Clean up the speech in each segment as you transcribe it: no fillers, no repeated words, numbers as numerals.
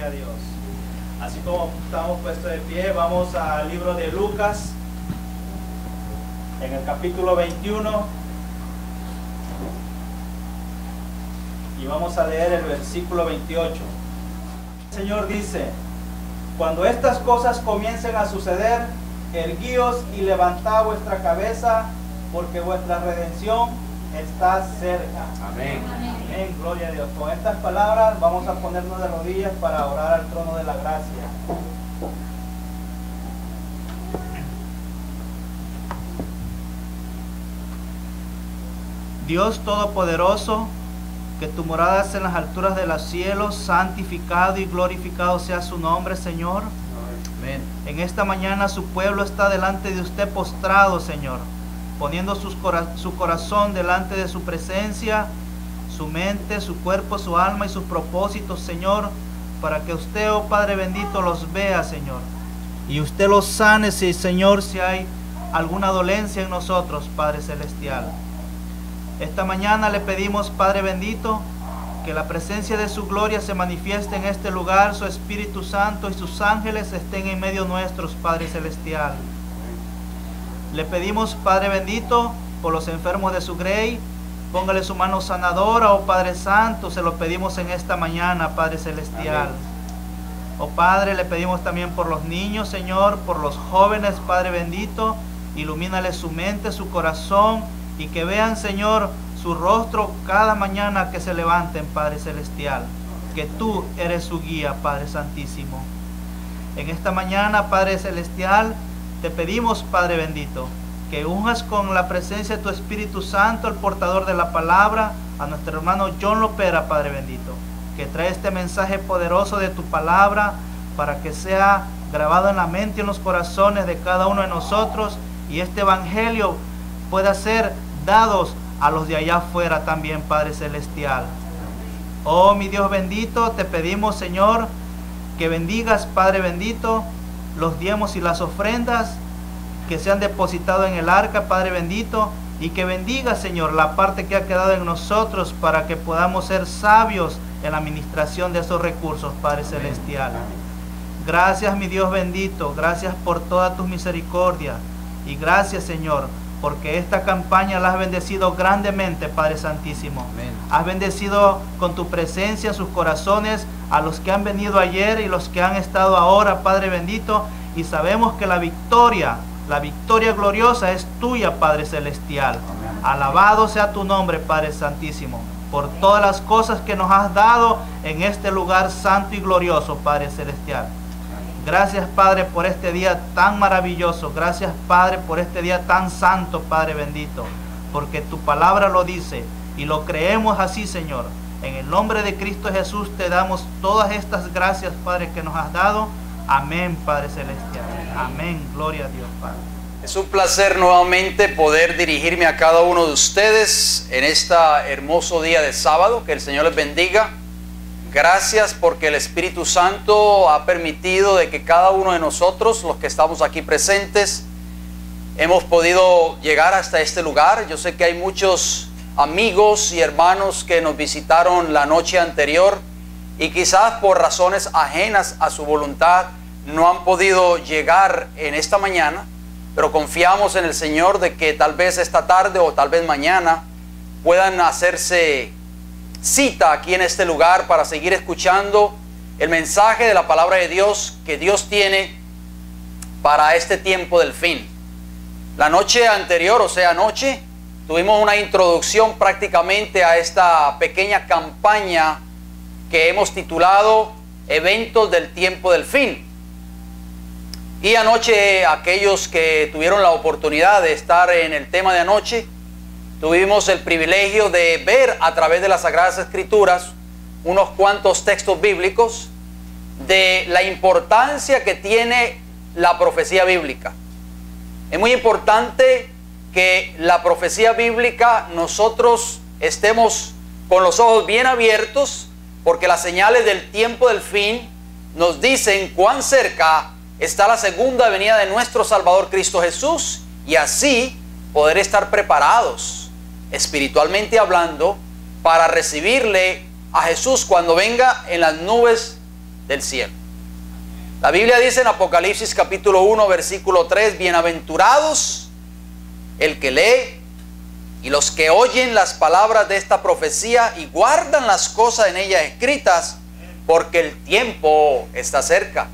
gloria a Dios. Así como estamos puestos de pie, vamos al libro de Lucas, en el capítulo 21, y vamos a leer el versículo 28. El Señor dice: cuando estas cosas comiencen a suceder, erguíos y levantad vuestra cabeza, porque vuestra redención está cerca. Amén. Amén, gloria a Dios. Con estas palabras vamos a ponernos de rodillas para orar al trono de la gracia. Dios Todopoderoso, que tu morada es en las alturas de los cielos, santificado y glorificado sea su nombre, Señor. Amén. En esta mañana su pueblo está delante de usted postrado, Señor, poniendo su corazón delante de su presencia, su mente, su cuerpo, su alma y sus propósitos, Señor, para que usted, oh Padre bendito, los vea, Señor, y usted los sane, Señor, si hay alguna dolencia en nosotros, Padre celestial. Esta mañana le pedimos, Padre bendito, que la presencia de su gloria se manifieste en este lugar, su Espíritu Santo y sus ángeles estén en medio nuestros, Padre celestial. Le pedimos, Padre bendito, por los enfermos de su grey, póngale su mano sanadora, oh Padre Santo, se lo pedimos en esta mañana, Padre celestial. Amén. Oh Padre, le pedimos también por los niños, Señor, por los jóvenes, Padre bendito, ilumínale su mente, su corazón, y que vean, Señor, su rostro cada mañana que se levanten, Padre celestial, que tú eres su guía, Padre santísimo. En esta mañana, Padre celestial, te pedimos, Padre bendito, que unjas con la presencia de tu Espíritu Santo, el portador de la palabra, a nuestro hermano John Lopera, Padre bendito, que trae este mensaje poderoso de tu palabra para que sea grabado en la mente y en los corazones de cada uno de nosotros, y este evangelio pueda ser dados a los de allá afuera también, Padre celestial. Oh mi Dios bendito, te pedimos, Señor, que bendigas, Padre bendito, los diezmos y las ofrendas que se han depositado en el arca, Padre bendito, y que bendiga, Señor, la parte que ha quedado en nosotros para que podamos ser sabios en la administración de esos recursos, Padre celestial. Gracias, mi Dios bendito, gracias por toda tu misericordia, y gracias, Señor, porque esta campaña la has bendecido grandemente, Padre Santísimo. Amén. Has bendecido con tu presencia sus corazones a los que han venido ayer y los que han estado ahora, Padre bendito, y sabemos que la victoria gloriosa es tuya, Padre celestial. Amén. Alabado sea tu nombre, Padre Santísimo, por todas las cosas que nos has dado en este lugar santo y glorioso, Padre celestial. Gracias, Padre, por este día tan maravilloso. Gracias, Padre, por este día tan santo, Padre bendito, porque tu palabra lo dice y lo creemos así, Señor. En el nombre de Cristo Jesús te damos todas estas gracias, Padre, que nos has dado. Amén, Padre celestial. Amén. Gloria a Dios, Padre. Es un placer nuevamente poder dirigirme a cada uno de ustedes en este hermoso día de sábado. Que el Señor les bendiga. Gracias porque el Espíritu Santo ha permitido de que cada uno de nosotros, los que estamos aquí presentes, hemos podido llegar hasta este lugar. Yo sé que hay muchos amigos y hermanos que nos visitaron la noche anterior y quizás por razones ajenas a su voluntad no han podido llegar en esta mañana, pero confiamos en el Señor de que tal vez esta tarde o tal vez mañana puedan hacerse cita aquí en este lugar para seguir escuchando el mensaje de la palabra de Dios que Dios tiene para este tiempo del fin. La noche anterior, o sea, anoche, tuvimos una introducción prácticamente a esta pequeña campaña que hemos titulado Eventos del Tiempo del Fin. Y anoche, aquellos que tuvieron la oportunidad de estar en el tema de anoche, tuvimos el privilegio de ver a través de las Sagradas Escrituras unos cuantos textos bíblicos de la importancia que tiene la profecía bíblica. Es muy importante que la profecía bíblica nosotros estemos con los ojos bien abiertos, porque las señales del tiempo del fin nos dicen cuán cerca está la segunda venida de nuestro Salvador Cristo Jesús, y así poder estar preparados espiritualmente hablando para recibirle a Jesús cuando venga en las nubes del cielo. La Biblia dice en Apocalipsis capítulo 1 versículo 3, bienaventurados el que lee y los que oyen las palabras de esta profecía y guardan las cosas en ella escritas, porque el tiempo está cerca.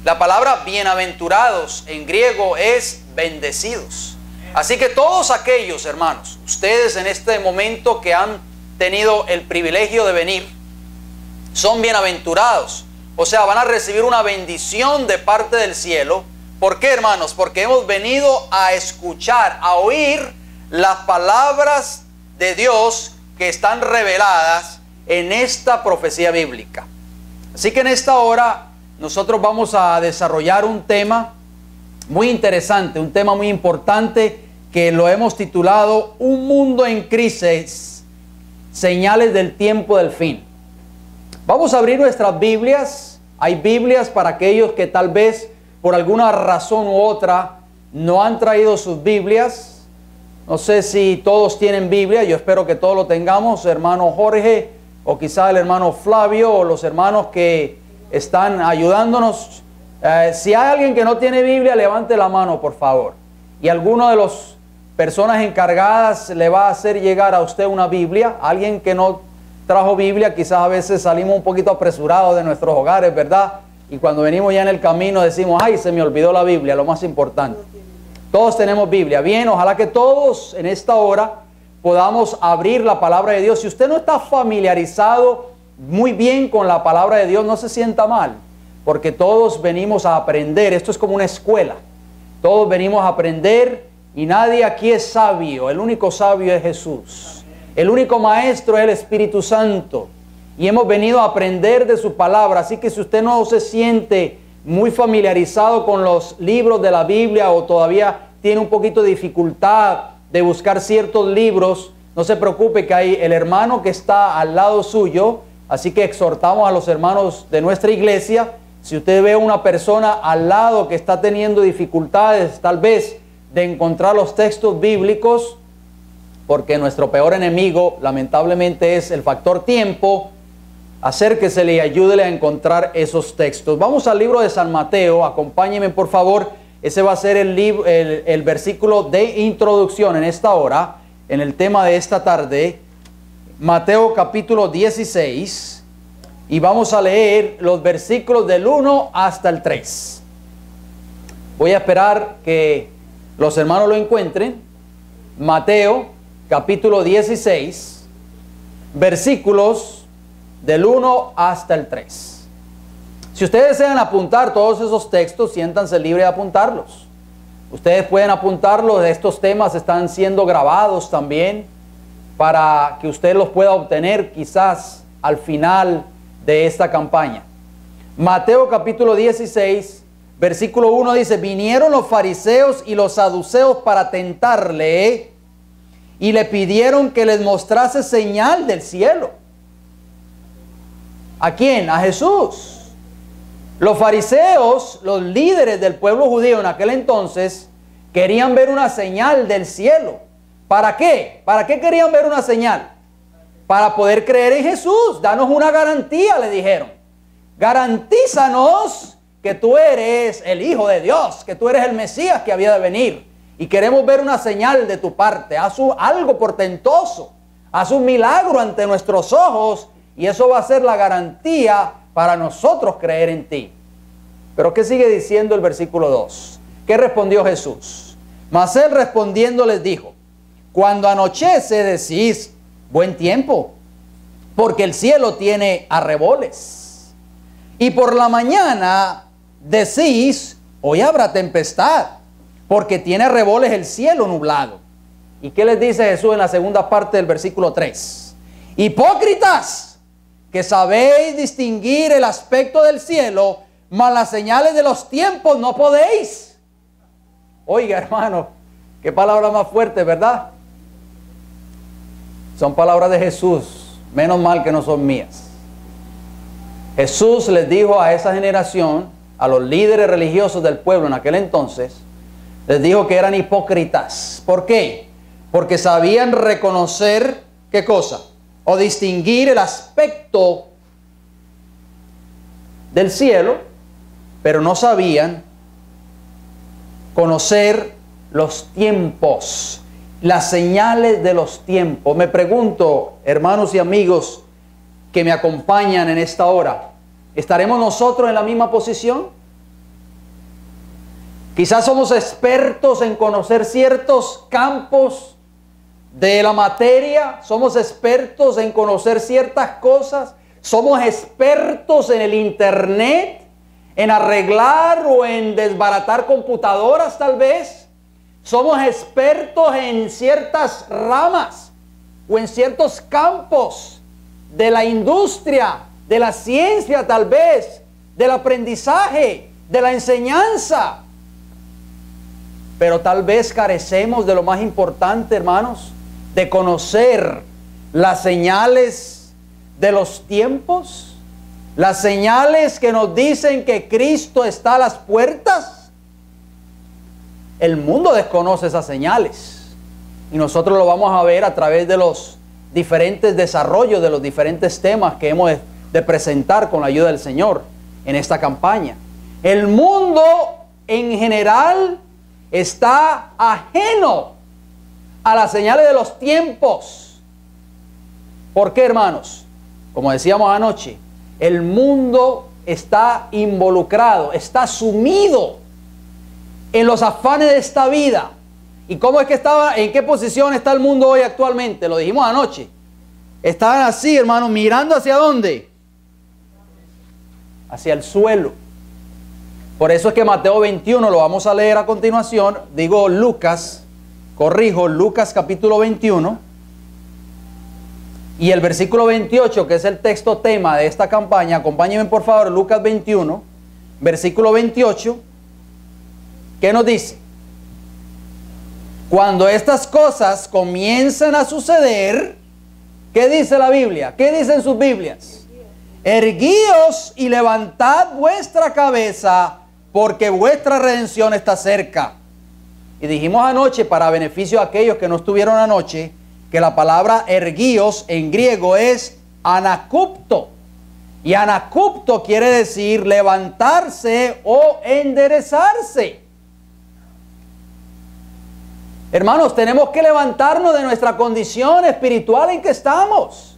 La palabra bienaventurados en griego es bendecidos. Así que todos aquellos, hermanos, ustedes en este momento que han tenido el privilegio de venir, son bienaventurados. O sea, van a recibir una bendición de parte del cielo. ¿Por qué, hermanos? Porque hemos venido a escuchar, a oír las palabras de Dios que están reveladas en esta profecía bíblica. Así que en esta hora nosotros vamos a desarrollar un tema muy interesante, un tema muy importante que lo hemos titulado Un mundo en crisis, señales del tiempo del fin. Vamos a abrir nuestras Biblias. Hay Biblias para aquellos que tal vez por alguna razón u otra no han traído sus Biblias. No sé si todos tienen Biblia, yo espero que todos lo tengamos, hermano Jorge, o quizá el hermano Flavio, o los hermanos que están ayudándonos. Si hay alguien que no tiene Biblia, levante la mano, por favor. Y alguno de las personas encargadas le va a hacer llegar a usted una Biblia. Alguien que no trajo Biblia, quizás a veces salimos un poquito apresurados de nuestros hogares, ¿verdad? Y cuando venimos ya en el camino decimos, ay, se me olvidó la Biblia, lo más importante. Todos tenemos Biblia. Bien, ojalá que todos en esta hora podamos abrir la palabra de Dios. Si usted no está familiarizado muy bien con la palabra de Dios, no se sienta mal, porque todos venimos a aprender. Esto es como una escuela. Todos venimos a aprender y nadie aquí es sabio. El único sabio es Jesús. El único maestro es el Espíritu Santo. Y hemos venido a aprender de su palabra. Así que si usted no se siente muy familiarizado con los libros de la Biblia o todavía tiene un poquito de dificultad de buscar ciertos libros, no se preocupe, que hay el hermano que está al lado suyo. Así que exhortamos a los hermanos de nuestra iglesia, si usted ve a una persona al lado que está teniendo dificultades tal vez de encontrar los textos bíblicos, porque nuestro peor enemigo lamentablemente es el factor tiempo, acérquesele y ayúdele a encontrar esos textos. Vamos al libro de San Mateo, acompáñenme por favor. Ese va a ser el versículo de introducción en esta hora, en el tema de esta tarde. Mateo capítulo 16, y vamos a leer los versículos del 1 hasta el 3. Voy a esperar que los hermanos lo encuentren. Mateo capítulo 16, versículos del 1 hasta el 3. Si ustedes desean apuntar todos esos textos, siéntanse libres de apuntarlos. Ustedes pueden apuntarlos. Estos temas están siendo grabados también para que usted los pueda obtener quizás al final de esta campaña. Mateo capítulo 16, versículo 1 dice: vinieron los fariseos y los saduceos para tentarle y le pidieron que les mostrase señal del cielo. ¿A quién? A Jesús. Los fariseos, los líderes del pueblo judío en aquel entonces, querían ver una señal del cielo. ¿Para qué? ¿Para qué querían ver una señal? Para poder creer en Jesús. Danos una garantía, le dijeron. Garantízanos que tú eres el Hijo de Dios, que tú eres el Mesías que había de venir. Y queremos ver una señal de tu parte. Haz algo portentoso. Haz un milagro ante nuestros ojos. Y eso va a ser la garantía para nosotros creer en ti. Pero ¿qué sigue diciendo el versículo 2? ¿Qué respondió Jesús? Mas él respondiendo les dijo: cuando anochece decís buen tiempo, porque el cielo tiene arreboles. Y por la mañana decís hoy habrá tempestad, porque tiene arreboles el cielo nublado. ¿Y qué les dice Jesús en la segunda parte del versículo 3? Hipócritas, que sabéis distinguir el aspecto del cielo, mas las señales de los tiempos no podéis. Oiga, hermano, qué palabra más fuerte, ¿verdad? Son palabras de Jesús, menos mal que no son mías. Jesús les dijo a esa generación, a los líderes religiosos del pueblo en aquel entonces, les dijo que eran hipócritas. ¿Por qué? Porque sabían reconocer, ¿qué cosa? O distinguir el aspecto del cielo, pero no sabían conocer los tiempos, las señales de los tiempos. Me pregunto, hermanos y amigos que me acompañan en esta hora, ¿estaremos nosotros en la misma posición? Quizás somos expertos en conocer ciertos campos de la materia, somos expertos en conocer ciertas cosas, somos expertos en el internet, en arreglar o en desbaratar computadoras tal vez. Somos expertos en ciertas ramas o en ciertos campos de la industria, de la ciencia tal vez, del aprendizaje, de la enseñanza. Pero tal vez carecemos de lo más importante, hermanos, de conocer las señales de los tiempos, las señales que nos dicen que Cristo está a las puertas. El mundo desconoce esas señales y nosotros lo vamos a ver a través de los diferentes desarrollos de los diferentes temas que hemos de presentar con la ayuda del Señor en esta campaña. El mundo en general está ajeno a las señales de los tiempos. ¿Por qué, hermanos? Como decíamos anoche, el mundo está involucrado, está sumido en los afanes de esta vida. ¿Y cómo es que estaba, en qué posición está el mundo hoy actualmente? Lo dijimos anoche. Estaban así, hermanos, mirando hacia dónde? Hacia el suelo. Por eso es que Mateo 21 lo vamos a leer a continuación. Digo Lucas, corrijo, Lucas capítulo 21. Y el versículo 28, que es el texto tema de esta campaña. Acompáñenme por favor, Lucas 21, versículo 28. ¿Qué nos dice? Cuando estas cosas comiencen a suceder, ¿qué dice la Biblia? ¿Qué dicen sus Biblias? Erguíos y levantad vuestra cabeza, porque vuestra redención está cerca. Y dijimos anoche, para beneficio de aquellos que no estuvieron anoche, que la palabra erguíos en griego es anakupto. Y anakupto quiere decir levantarse o enderezarse. Hermanos, tenemos que levantarnos de nuestra condición espiritual en que estamos.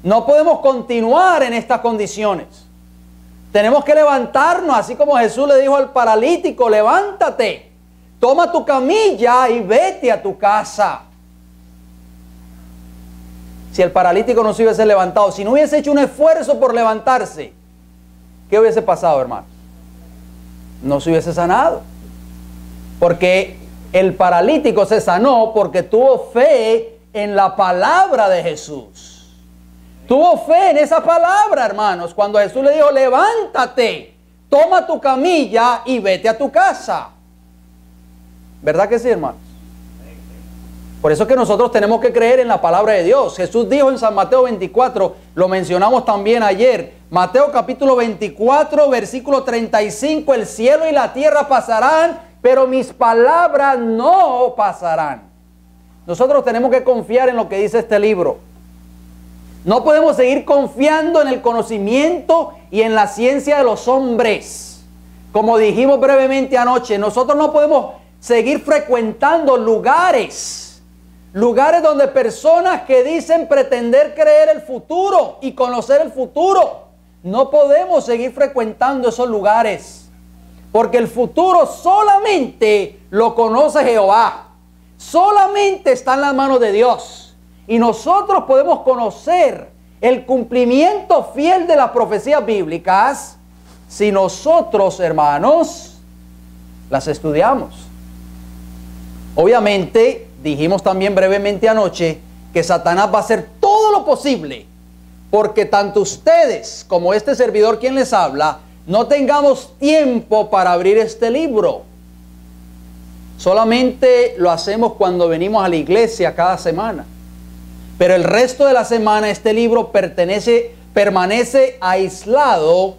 No podemos continuar en estas condiciones. Tenemos que levantarnos, así como Jesús le dijo al paralítico: levántate, toma tu camilla y vete a tu casa. Si el paralítico no se hubiese levantado, si no hubiese hecho un esfuerzo por levantarse, ¿qué hubiese pasado, hermanos? No se hubiese sanado. Porque el paralítico se sanó porque tuvo fe en la palabra de Jesús. Tuvo fe en esa palabra, hermanos, cuando Jesús le dijo: levántate, toma tu camilla y vete a tu casa. ¿Verdad que sí, hermanos? Por eso es que nosotros tenemos que creer en la palabra de Dios. Jesús dijo en San Mateo 24, lo mencionamos también ayer, Mateo capítulo 24, versículo 35, el cielo y la tierra pasarán, pero mis palabras no pasarán. Nosotros tenemos que confiar en lo que dice este libro. No podemos seguir confiando en el conocimiento y en la ciencia de los hombres. Como dijimos brevemente anoche, nosotros no podemos seguir frecuentando lugares donde personas que dicen pretender creer el futuro y conocer el futuro. No podemos seguir frecuentando esos lugares, porque el futuro solamente lo conoce Jehová. Solamente está en las manos de Dios. Y nosotros podemos conocer el cumplimiento fiel de las profecías bíblicas si nosotros, hermanos, las estudiamos. Obviamente, dijimos también brevemente anoche que Satanás va a hacer todo lo posible porque tanto ustedes como este servidor quien les habla no tengamos tiempo para abrir este libro. Solamente lo hacemos cuando venimos a la iglesia cada semana. Pero el resto de la semana este libro permanece aislado,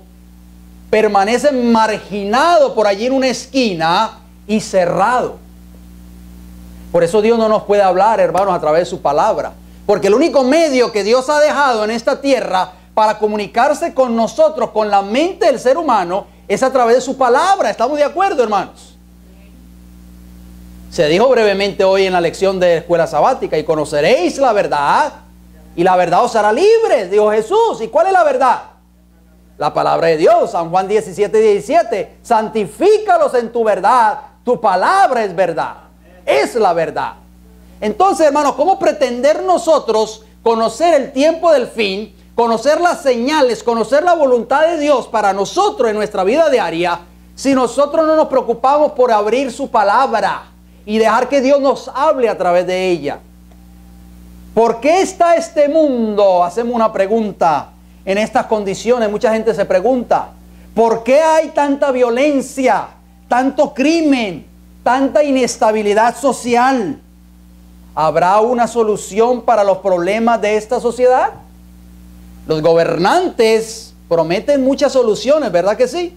permanece marginado por allí en una esquina y cerrado. Por eso Dios no nos puede hablar, hermanos, a través de su palabra. Porque el único medio que Dios ha dejado en esta tierra para comunicarse con nosotros, con la mente del ser humano, es a través de su palabra. ¿Estamos de acuerdo, hermanos? Se dijo brevemente hoy en la lección de escuela sabática: y conoceréis la verdad, y la verdad os hará libres, dijo Jesús. ¿Y cuál es la verdad? La palabra de Dios. San Juan 17:17, santifícalos en tu verdad, tu palabra es verdad, es la verdad. Entonces, hermanos, ¿cómo pretender nosotros conocer el tiempo del fin, conocer las señales, conocer la voluntad de Dios para nosotros en nuestra vida diaria, si nosotros no nos preocupamos por abrir su palabra y dejar que Dios nos hable a través de ella? ¿Por qué está este mundo? Hacemos una pregunta. En estas condiciones, mucha gente se pregunta: ¿por qué hay tanta violencia, tanto crimen, tanta inestabilidad social? ¿Habrá una solución para los problemas de esta sociedad? Los gobernantes prometen muchas soluciones, ¿verdad que sí?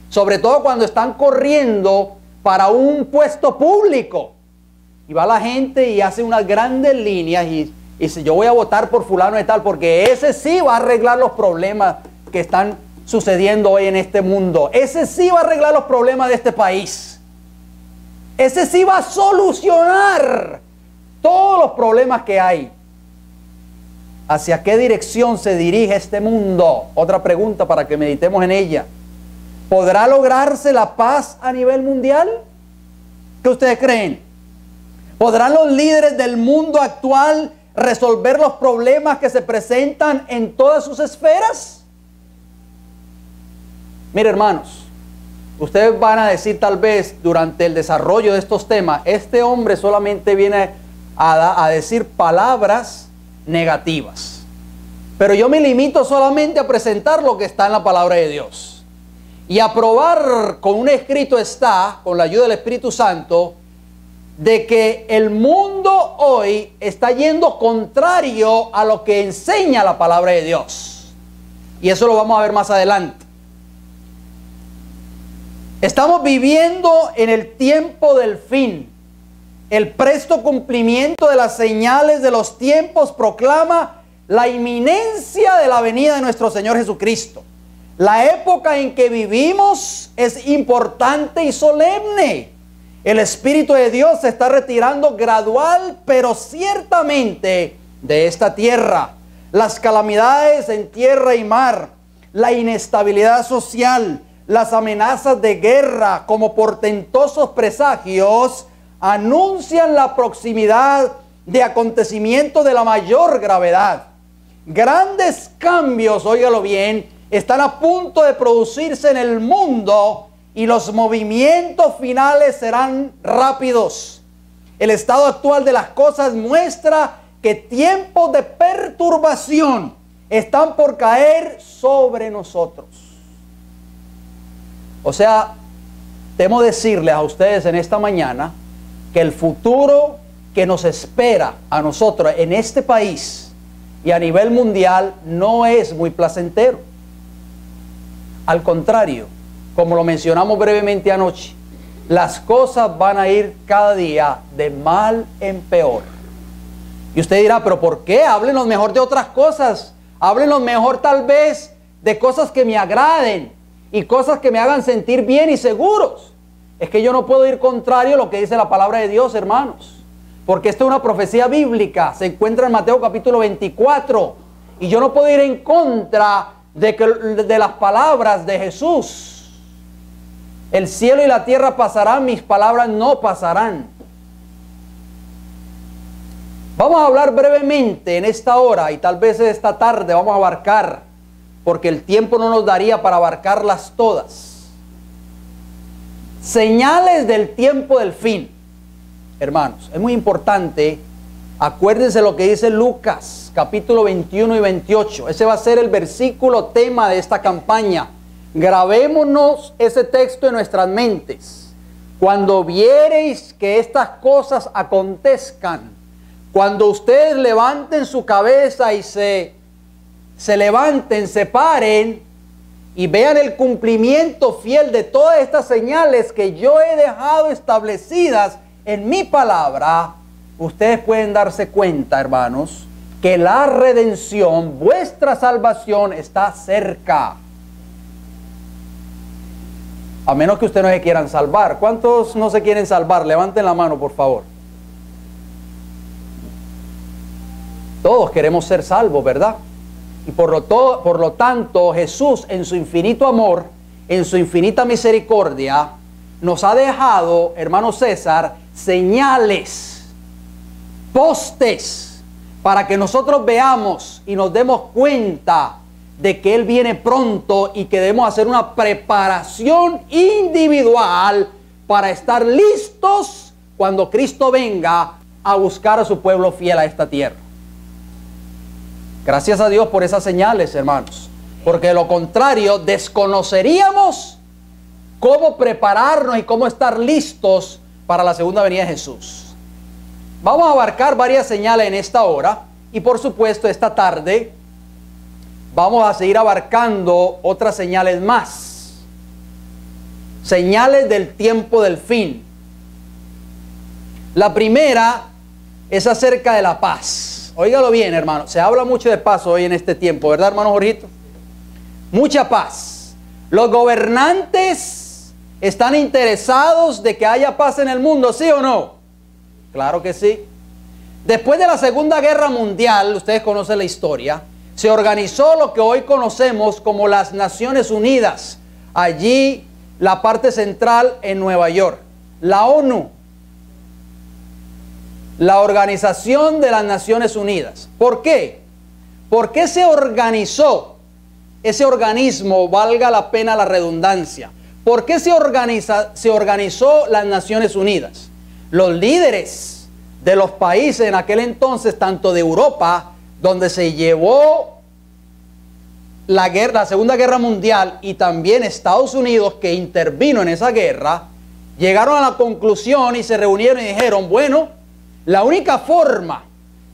Sobre todo cuando están corriendo para un puesto público. Y va la gente y hace unas grandes líneas y dice: yo voy a votar por fulano de tal, porque ese sí va a arreglar los problemas que están sucediendo hoy en este mundo. Ese sí va a arreglar los problemas de este país. Ese sí va a solucionar todos los problemas que hay. ¿Hacia qué dirección se dirige este mundo? Otra pregunta para que meditemos en ella. ¿Podrá lograrse la paz a nivel mundial? ¿Qué ustedes creen? ¿Podrán los líderes del mundo actual resolver los problemas que se presentan en todas sus esferas? Mire, hermanos, ustedes van a decir tal vez durante el desarrollo de estos temas: este hombre solamente viene a decir palabras negativas. Pero yo me limito solamente a presentar lo que está en la palabra de Dios y a probar con un escrito está, con la ayuda del Espíritu Santo, de que el mundo hoy está yendo contrario a lo que enseña la palabra de Dios. Y eso lo vamos a ver más adelante. Estamos viviendo en el tiempo del fin. El presto cumplimiento de las señales de los tiempos proclama la inminencia de la venida de nuestro Señor Jesucristo. La época en que vivimos es importante y solemne. El Espíritu de Dios se está retirando gradual, pero ciertamente, de esta tierra. Las calamidades en tierra y mar, la inestabilidad social, las amenazas de guerra como portentosos presagios anuncian la proximidad de acontecimientos de la mayor gravedad. Grandes cambios, óigalo bien, están a punto de producirse en el mundo y los movimientos finales serán rápidos. El estado actual de las cosas muestra que tiempos de perturbación están por caer sobre nosotros. O sea, temo decirles a ustedes en esta mañana que el futuro que nos espera a nosotros en este país y a nivel mundial no es muy placentero. Al contrario, como lo mencionamos brevemente anoche, las cosas van a ir cada día de mal en peor. Y usted dirá: ¿pero por qué? Háblenos mejor de otras cosas. Háblenos mejor tal vez de cosas que me agraden y cosas que me hagan sentir bien y seguros. Es que yo no puedo ir contrario a lo que dice la palabra de Dios, hermanos, porque esta es una profecía bíblica, se encuentra en Mateo capítulo 24, y yo no puedo ir en contra de las palabras de Jesús. El cielo y la tierra pasarán, mis palabras no pasarán. Vamos a hablar brevemente en esta hora, y tal vez esta tarde vamos a abarcar, porque el tiempo no nos daría para abarcarlas todas. Señales del tiempo del fin. Hermanos, es muy importante. Acuérdense lo que dice Lucas capítulo 21 y 28. Ese va a ser el versículo tema de esta campaña. Grabémonos ese texto en nuestras mentes. Cuando viereis que estas cosas acontezcan, cuando ustedes levanten su cabeza y se levanten, se paren y vean el cumplimiento fiel de todas estas señales que yo he dejado establecidas en mi palabra, ustedes pueden darse cuenta, hermanos, que la redención, vuestra salvación, está cerca. A menos que ustedes no se quieran salvar. ¿Cuántos no se quieren salvar? Levanten la mano, por favor. Todos queremos ser salvos, ¿verdad? Y por lo tanto, Jesús, en su infinito amor, en su infinita misericordia, nos ha dejado, hermano César, señales, postes, para que nosotros veamos y nos demos cuenta de que Él viene pronto y que debemos hacer una preparación individual para estar listos cuando Cristo venga a buscar a su pueblo fiel a esta tierra. Gracias a Dios por esas señales, hermanos, porque de lo contrario desconoceríamos cómo prepararnos y cómo estar listos para la segunda venida de Jesús. Vamos a abarcar varias señales en esta hora y por supuesto esta tarde vamos a seguir abarcando otras señales más. Señales del tiempo del fin. La primera es acerca de la paz. Óigalo bien, hermano. Se habla mucho de paz hoy en este tiempo, ¿verdad, hermano Jorgito? Mucha paz. Los gobernantes están interesados de que haya paz en el mundo, ¿sí o no? Claro que sí. Después de la Segunda Guerra Mundial, ustedes conocen la historia, se organizó lo que hoy conocemos como las Naciones Unidas. Allí, la parte central en Nueva York. La ONU. La Organización de las Naciones Unidas. ¿Por qué? ¿Por qué se organizó ese organismo, valga la pena la redundancia? ¿Por qué se organizó las Naciones Unidas? Los líderes de los países en aquel entonces, tanto de Europa, donde se llevó la Segunda Guerra Mundial, y también Estados Unidos, que intervino en esa guerra, llegaron a la conclusión y se reunieron y dijeron, bueno, la única forma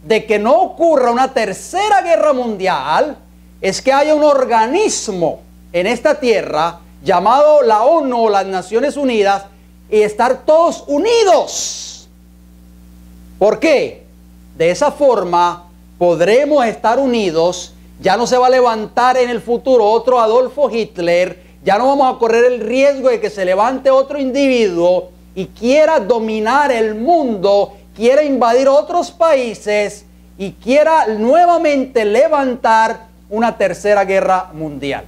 de que no ocurra una tercera guerra mundial es que haya un organismo en esta tierra llamado la ONU, las Naciones Unidas, y estar todos unidos. ¿Por qué? De esa forma podremos estar unidos. Ya no se va a levantar en el futuro otro Adolfo Hitler. Ya no vamos a correr el riesgo de que se levante otro individuo y quiera dominar el mundo, quiera invadir otros países y quiera nuevamente levantar una tercera guerra mundial.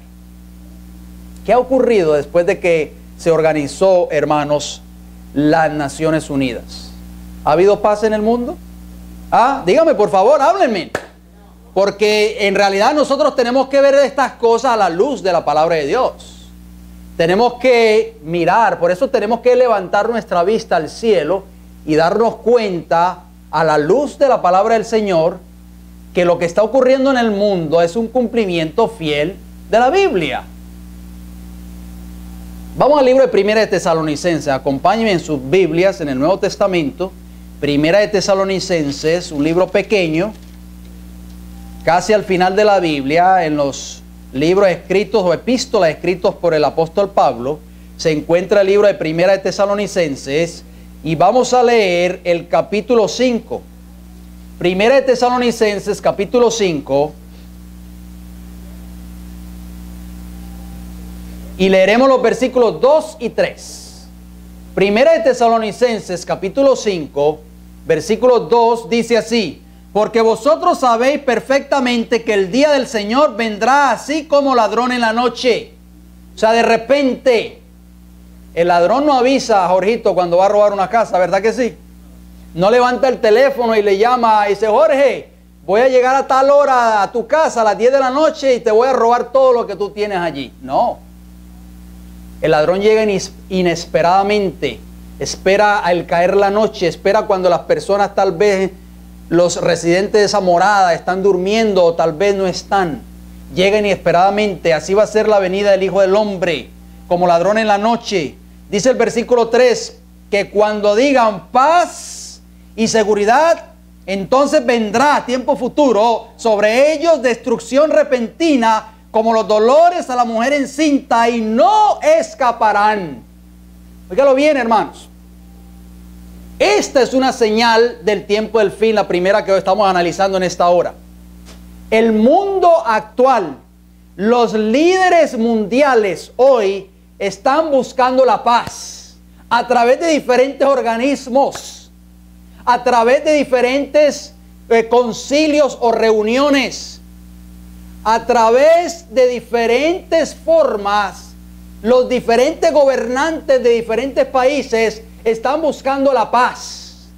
¿Qué ha ocurrido después de que se organizó, hermanos, las Naciones Unidas? ¿Ha habido paz en el mundo? Dígame, por favor, háblenme. Porque en realidad nosotros tenemos que ver estas cosas a la luz de la palabra de Dios. Tenemos que mirar, por eso tenemos que levantar nuestra vista al cielo y darnos cuenta a la luz de la palabra del Señor que lo que está ocurriendo en el mundo es un cumplimiento fiel de la Biblia. Vamos al libro de Primera de Tesalonicenses. Acompáñenme en sus Biblias en el Nuevo Testamento. Primera de Tesalonicenses, un libro pequeño, casi al final de la Biblia, en los libros escritos o epístolas escritos por el apóstol Pablo, se encuentra el libro de Primera de Tesalonicenses y vamos a leer el capítulo 5. Primera de Tesalonicenses, capítulo 5. Y leeremos los versículos 2 y 3. Primera de Tesalonicenses, capítulo 5, versículo 2, dice así: porque vosotros sabéis perfectamente que el día del Señor vendrá así como ladrón en la noche. O sea, de repente. El ladrón no avisa a Jorgito cuando va a robar una casa, ¿verdad que sí? No levanta el teléfono y le llama y dice, Jorge, voy a llegar a tal hora a tu casa a las 10 de la noche y te voy a robar todo lo que tú tienes allí. No. El ladrón llega inesperadamente, espera al caer la noche, espera cuando las personas, tal vez los residentes de esa morada están durmiendo o tal vez no están. Llega inesperadamente. Así va a ser la venida del Hijo del Hombre, como ladrón en la noche. Dice el versículo 3, que cuando digan paz y seguridad, entonces vendrá, tiempo futuro, sobre ellos destrucción repentina, como los dolores a la mujer encinta, y no escaparán. Óigalo bien, hermanos. Esta es una señal del tiempo del fin, la primera que hoy estamos analizando en esta hora. El mundo actual, los líderes mundiales hoy están buscando la paz a través de diferentes organismos, a través de diferentes concilios o reuniones, a través de diferentes formas. Los diferentes gobernantes de diferentes países están buscando la paz.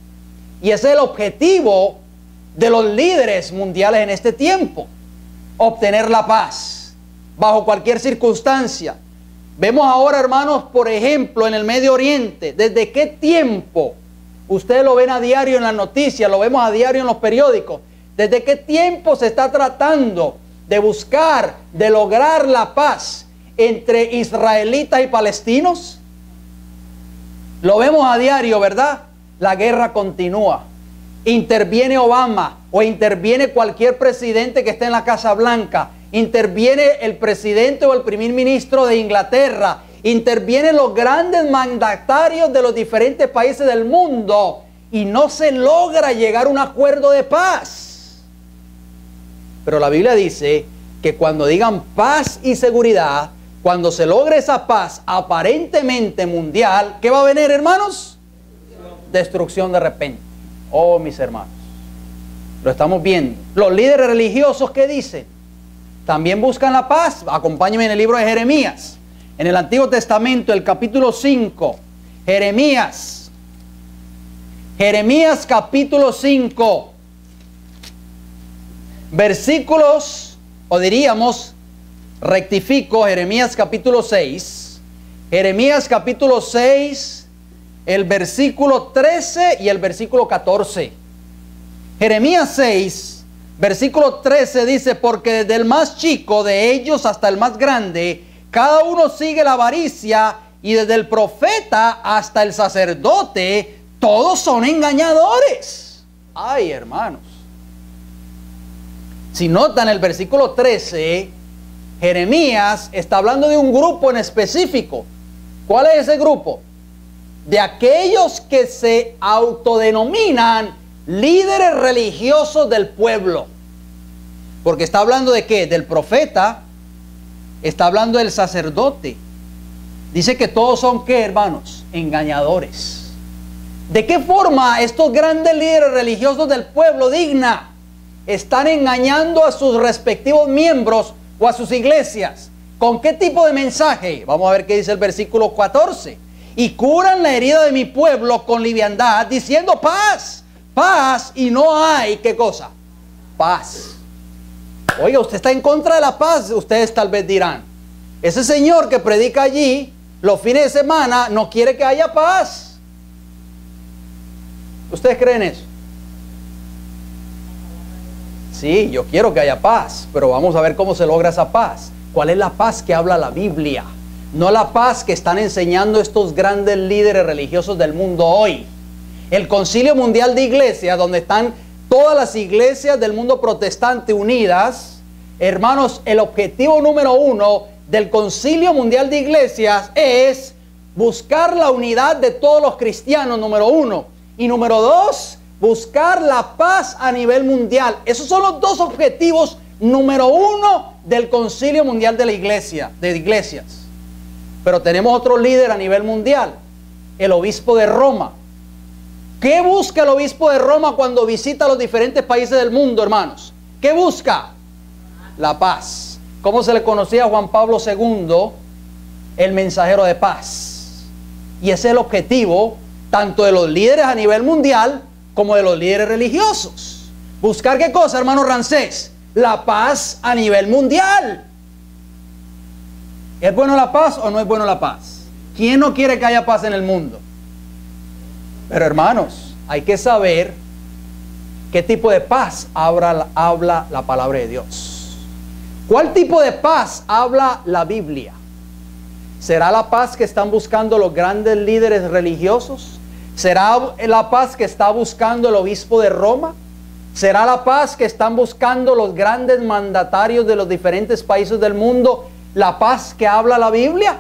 Y ese es el objetivo de los líderes mundiales en este tiempo. Obtener la paz bajo cualquier circunstancia. Vemos ahora, hermanos, por ejemplo, en el Medio Oriente, ¿desde qué tiempo? Ustedes lo ven a diario en las noticias, lo vemos a diario en los periódicos. ¿Desde qué tiempo se está tratando de buscar, de lograr la paz entre israelitas y palestinos? Lo vemos a diario, ¿verdad? La guerra continúa. Interviene Obama o interviene cualquier presidente que esté en la Casa Blanca. Interviene el presidente o el primer ministro de Inglaterra. Intervienen los grandes mandatarios de los diferentes países del mundo y no se logra llegar a un acuerdo de paz. Pero la Biblia dice que cuando digan paz y seguridad, cuando se logre esa paz aparentemente mundial, ¿qué va a venir, hermanos? Destrucción de repente. Oh, mis hermanos, lo estamos viendo. Los líderes religiosos, ¿qué dicen? También buscan la paz. Acompáñenme en el libro de Jeremías. En el Antiguo Testamento, el capítulo 5. Jeremías capítulo 5. Versículos, o diríamos, rectifico, Jeremías capítulo 6. Jeremías capítulo 6, el versículo 13 y el versículo 14. Jeremías 6. Versículo 13 dice, porque desde el más chico de ellos hasta el más grande, cada uno sigue la avaricia, y desde el profeta hasta el sacerdote, todos son engañadores. Ay, hermanos. Si notan el versículo 13, Jeremías está hablando de un grupo en específico. ¿Cuál es ese grupo? De aquellos que se autodenominan líderes religiosos del pueblo. Porque está hablando de ¿qué? Del profeta, está hablando del sacerdote. Dice que todos son ¿qué, hermanos? Engañadores. ¿De qué forma estos grandes líderes religiosos del pueblo digna están engañando a sus respectivos miembros o a sus iglesias? ¿Con qué tipo de mensaje? Vamos a ver qué dice el versículo 14. Y curan la herida de mi pueblo con liviandad, diciendo paz, paz, y no hay, ¿qué cosa? Paz. Oiga, usted está en contra de la paz. Ustedes tal vez dirán, ese señor que predica allí los fines de semana no quiere que haya paz. ¿Ustedes creen eso? Sí, yo quiero que haya paz, pero vamos a ver cómo se logra esa paz. ¿Cuál es la paz que habla la Biblia? No la paz que están enseñando estos grandes líderes religiosos del mundo hoy. El Concilio Mundial de Iglesias, donde están todas las iglesias del mundo protestante unidas, hermanos, el objetivo número 1 del Concilio Mundial de Iglesias es buscar la unidad de todos los cristianos, número 1. Y número 2, buscar la paz a nivel mundial. Esos son los dos objetivos número 1 del Concilio Mundial de la Iglesia, de iglesias. Pero tenemos otro líder a nivel mundial, el obispo de Roma. ¿Qué busca el obispo de Roma cuando visita los diferentes países del mundo, hermanos? ¿Qué busca? La paz. ¿Cómo se le conocía a Juan Pablo II? El mensajero de paz. Y ese es el objetivo tanto de los líderes a nivel mundial como de los líderes religiosos. ¿Buscar qué cosa, hermano Rancés? La paz a nivel mundial. ¿Es bueno la paz o no es bueno la paz? ¿Quién no quiere que haya paz en el mundo? Pero hermanos, hay que saber qué tipo de paz habla la palabra de Dios. ¿Cuál tipo de paz habla la Biblia? ¿Será la paz que están buscando los grandes líderes religiosos? ¿Será la paz que está buscando el obispo de Roma? ¿Será la paz que están buscando los grandes mandatarios de los diferentes países del mundo? ¿La paz que habla la Biblia?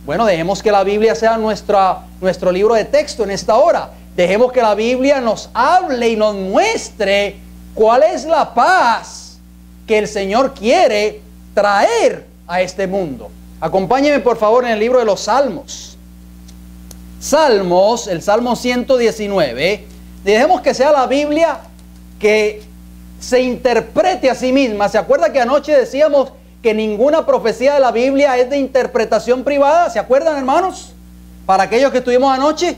Bueno, dejemos que la Biblia sea nuestro libro de texto en esta hora. Dejemos que la Biblia nos hable y nos muestre cuál es la paz que el Señor quiere traer a este mundo. Acompáñenme por favor en el libro de los Salmos. Salmos, el Salmo 119. Dejemos que sea la Biblia que se interprete a sí misma. ¿Se acuerda que anoche decíamos que ninguna profecía de la Biblia es de interpretación privada? ¿Se acuerdan, hermanos? Para aquellos que estuvimos anoche.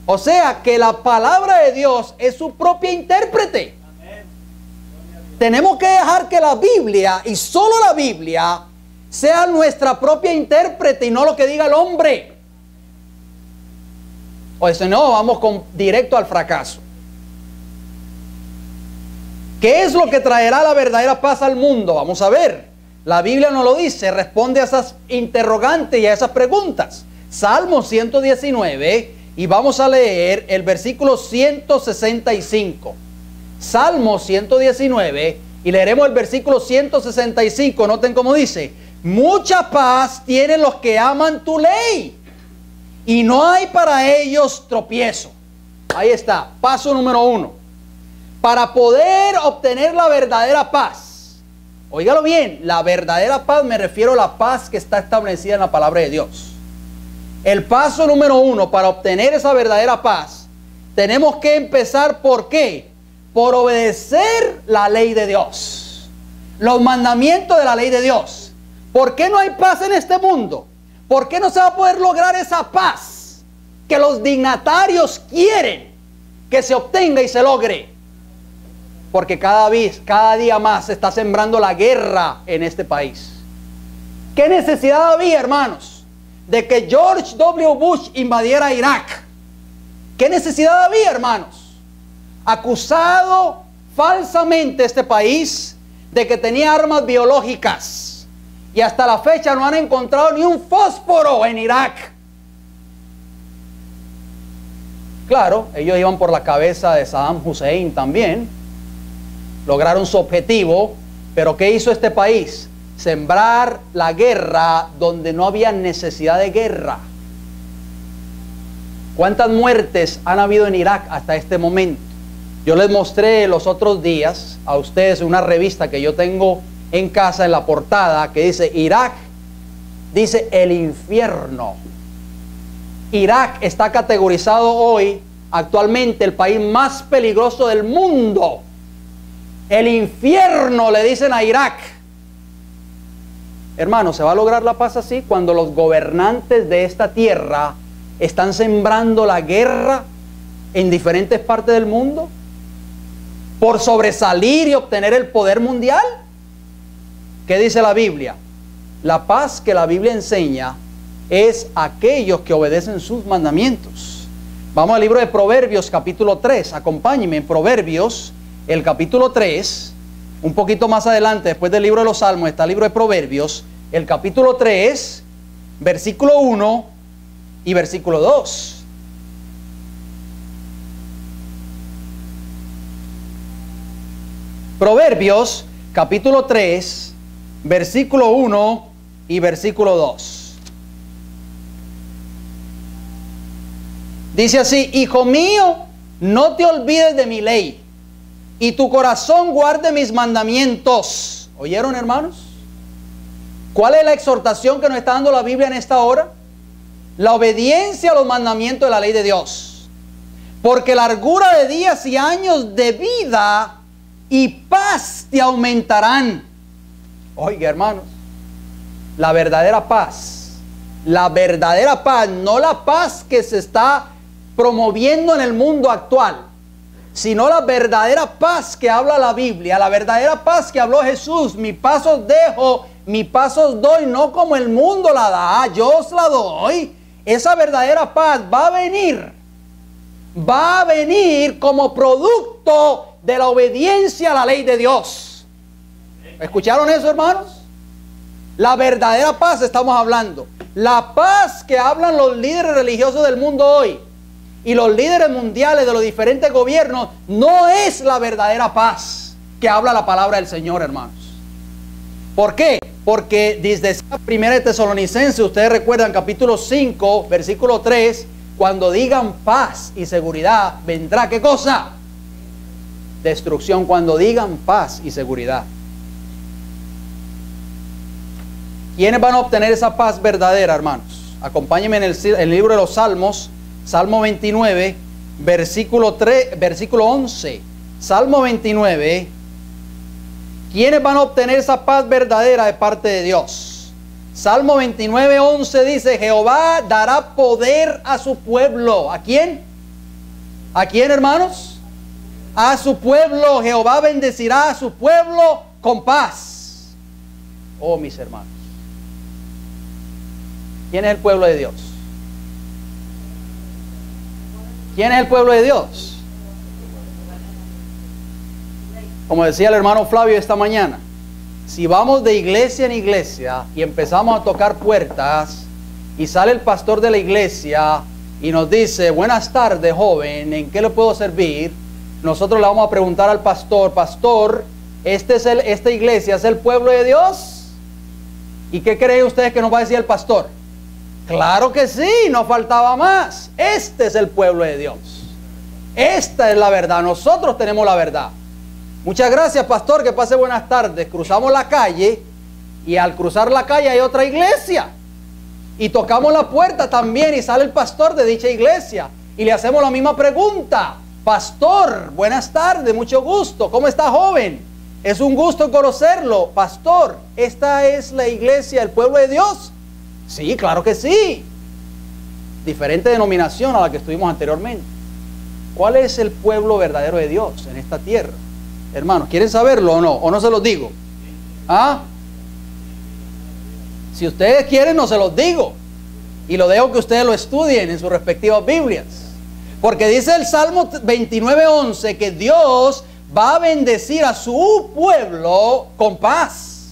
O sea, que la palabra de Dios es su propia intérprete. Amén. Tenemos que dejar que la Biblia, y solo la Biblia, sea nuestra propia intérprete y no lo que diga el hombre. O si no, vamos directo al fracaso. ¿Qué es lo que traerá la verdadera paz al mundo? Vamos a ver. La Biblia nos lo dice, responde a esas interrogantes y a esas preguntas. Salmo 119, y vamos a leer el versículo 165. Salmo 119, y leeremos el versículo 165. Noten cómo dice: mucha paz tienen los que aman tu ley, y no hay para ellos tropiezo. Ahí está, paso número 1. Para poder obtener la verdadera paz, óigalo bien, la verdadera paz, me refiero a la paz que está establecida en la palabra de Dios. El paso número 1 para obtener esa verdadera paz, tenemos que empezar ¿por qué? Por obedecer la ley de Dios, los mandamientos de la ley de Dios. ¿Por qué no hay paz en este mundo? ¿Por qué no se va a poder lograr esa paz que los dignatarios quieren que se obtenga y se logre? Porque cada día más se está sembrando la guerra en este país. ¿Qué necesidad había, hermanos, de que George W. Bush invadiera Irak? ¿Qué necesidad había, hermanos? Acusado falsamente este país de que tenía armas biológicas, y hasta la fecha no han encontrado ni un fósforo en Irak. Claro, ellos iban por la cabeza de Saddam Hussein también, lograron su objetivo, pero ¿qué hizo este país? Sembrar la guerra donde no había necesidad de guerra. ¿Cuántas muertes han habido en Irak hasta este momento? Yo les mostré los otros días a ustedes una revista que yo tengo en casa, en la portada, que dice Irak, dice el infierno. Irak está categorizado hoy, actualmente, el país más peligroso del mundo. El infierno le dicen a Irak. Hermano, ¿se va a lograr la paz así cuando los gobernantes de esta tierra están sembrando la guerra en diferentes partes del mundo por sobresalir y obtener el poder mundial? ¿Qué dice la Biblia? La paz que la Biblia enseña es aquellos que obedecen sus mandamientos. Vamos al libro de Proverbios capítulo 3. Acompáñenme en Proverbios, el capítulo 3. Un poquito más adelante, después del libro de los Salmos, está el libro de Proverbios, el capítulo 3, versículo 1 y versículo 2. Proverbios, capítulo 3, versículo 1 y versículo 2. Dice así: hijo mío, no te olvides de mi ley, y tu corazón guarde mis mandamientos. ¿Oyeron, hermanos? ¿Cuál es la exhortación que nos está dando la Biblia en esta hora? La obediencia a los mandamientos de la ley de Dios. Porque largura de días y años de vida y paz te aumentarán. Oiga, hermanos, la verdadera paz, no la paz que se está promoviendo en el mundo actual, sino la verdadera paz que habla la Biblia, la verdadera paz que habló Jesús. Mi paz os dejo, mi paz os doy, no como el mundo la da, yo os la doy. Esa verdadera paz va a venir como producto de la obediencia a la ley de Dios. ¿Escucharon eso, hermanos? La verdadera paz estamos hablando. La paz que hablan los líderes religiosos del mundo hoy y los líderes mundiales de los diferentes gobiernos no es la verdadera paz que habla la palabra del Señor, hermanos. ¿Por qué? Porque desde esa primera de Tesalonicenses, ustedes recuerdan capítulo 5, versículo 3, cuando digan paz y seguridad, vendrá ¿qué cosa? Destrucción. Cuando digan paz y seguridad. ¿Quiénes van a obtener esa paz verdadera, hermanos? Acompáñenme en el libro de los Salmos, Salmo 29, versículo 11. Salmo 29. ¿Quiénes van a obtener esa paz verdadera de parte de Dios? Salmo 29, 11 dice: Jehová dará poder a su pueblo. ¿A quién? ¿A quién, hermanos? A su pueblo. Jehová bendecirá a su pueblo con paz. Oh, mis hermanos, ¿quién es el pueblo de Dios? ¿Quién es el pueblo de Dios? Como decía el hermano Flavio esta mañana, si vamos de iglesia en iglesia y empezamos a tocar puertas y sale el pastor de la iglesia y nos dice: buenas tardes, joven, ¿en qué le puedo servir? Nosotros le vamos a preguntar al pastor: pastor, ¿esta iglesia es el pueblo de Dios? ¿Y qué creen ustedes que nos va a decir el pastor? Claro que sí, no faltaba más. Este es el pueblo de Dios. Esta es la verdad, nosotros tenemos la verdad. Muchas gracias, pastor, que pase buenas tardes. Cruzamos la calle y al cruzar la calle hay otra iglesia. Y tocamos la puerta también y sale el pastor de dicha iglesia. Y le hacemos la misma pregunta: pastor, buenas tardes, mucho gusto. ¿Cómo está, joven? Es un gusto conocerlo. Pastor, ¿esta es la iglesia, el pueblo de Dios? Sí, claro que sí. Diferente denominación a la que estuvimos anteriormente. ¿Cuál es el pueblo verdadero de Dios en esta tierra? Hermanos, ¿quieren saberlo o no? ¿O no se los digo? ¿Ah? Si ustedes quieren, no se los digo. Y lo dejo que ustedes lo estudien en sus respectivas Biblias. Porque dice el Salmo 29:11 que Dios va a bendecir a su pueblo con paz.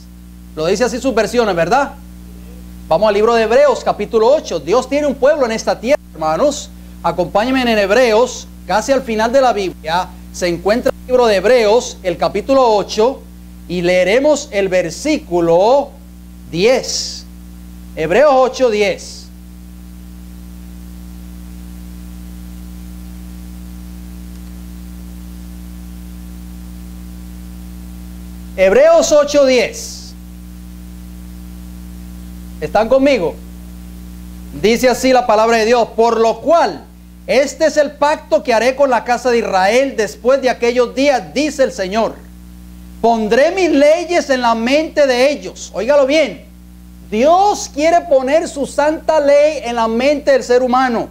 Lo dice así sus versiones, ¿verdad? Vamos al libro de Hebreos, capítulo 8. Dios tiene un pueblo en esta tierra, hermanos. Acompáñenme en Hebreos, casi al final de la Biblia. Se encuentra el libro de Hebreos, el capítulo 8, y leeremos el versículo 10. Hebreos 8, 10. Hebreos 8, 10. ¿Están conmigo? Dice así la palabra de Dios: por lo cual, este es el pacto que haré con la casa de Israel después de aquellos días, dice el Señor. Pondré mis leyes en la mente de ellos. Óigalo bien. Dios quiere poner su santa ley en la mente del ser humano.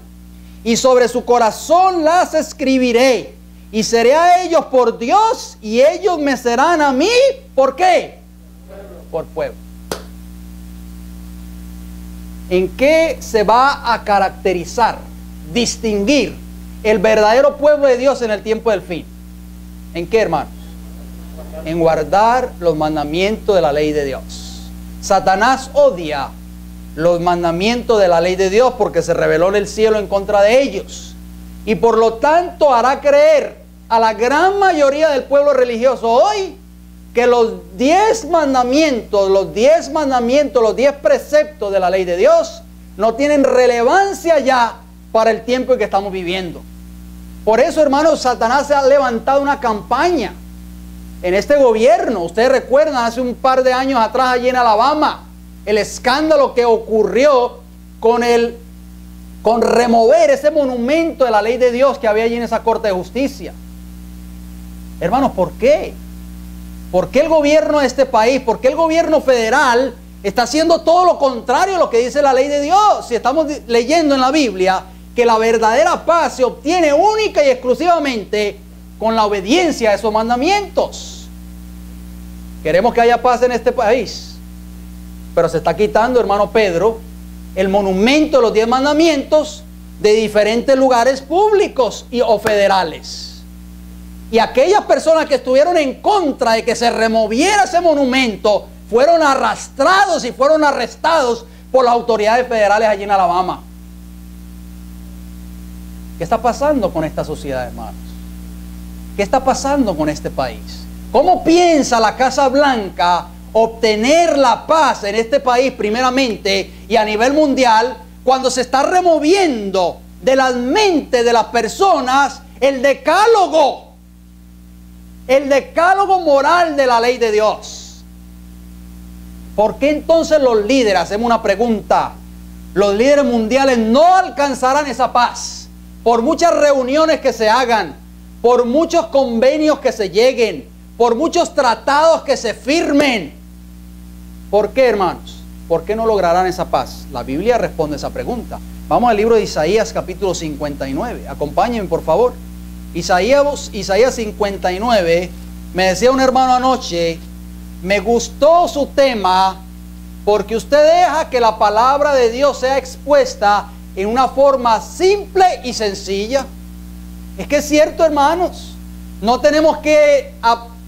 Y sobre su corazón las escribiré. Y seré a ellos por Dios, y ellos me serán a mí. ¿Por qué? Por pueblo. ¿En qué se va a caracterizar, distinguir el verdadero pueblo de Dios en el tiempo del fin? ¿En qué, hermanos? En guardar los mandamientos de la ley de Dios. Satanás odia los mandamientos de la ley de Dios porque se rebeló en el cielo en contra de ellos. Y por lo tanto hará creer a la gran mayoría del pueblo religioso hoy que los 10 mandamientos, los 10 preceptos de la ley de Dios no tienen relevancia ya para el tiempo en que estamos viviendo. Por eso, hermanos, Satanás ha levantado una campaña en este gobierno. Ustedes recuerdan hace un par de años atrás allí en Alabama el escándalo que ocurrió con remover ese monumento de la ley de Dios que había allí en esa corte de justicia. Hermanos, ¿por qué? ¿Por qué el gobierno de este país, por qué el gobierno federal está haciendo todo lo contrario a lo que dice la ley de Dios? Si estamos leyendo en la Biblia que la verdadera paz se obtiene única y exclusivamente con la obediencia a esos mandamientos. Queremos que haya paz en este país, pero se está quitando, hermano Pedro, el monumento de los 10 mandamientos de diferentes lugares públicos o federales. Y aquellas personas que estuvieron en contra de que se removiera ese monumento fueron arrastrados y fueron arrestados por las autoridades federales allí en Alabama. ¿Qué está pasando con esta sociedad, hermanos? ¿Qué está pasando con este país? ¿Cómo piensa la Casa Blanca obtener la paz en este país primeramente y a nivel mundial cuando se está removiendo de las mentes de las personas el decálogo moral de la ley de Dios? ¿Por qué entonces los líderes, hacemos una pregunta, los líderes mundiales no alcanzarán esa paz? Por muchas reuniones que se hagan, por muchos convenios que se lleguen, por muchos tratados que se firmen. ¿Por qué, hermanos? ¿Por qué no lograrán esa paz? La Biblia responde esa pregunta. Vamos al libro de Isaías capítulo 59. Acompáñenme, por favor. Isaías 59. Me decía un hermano anoche, me gustó su tema porque usted deja que la palabra de Dios sea expuesta en una forma simple y sencilla. Es que es cierto, hermanos, no tenemos que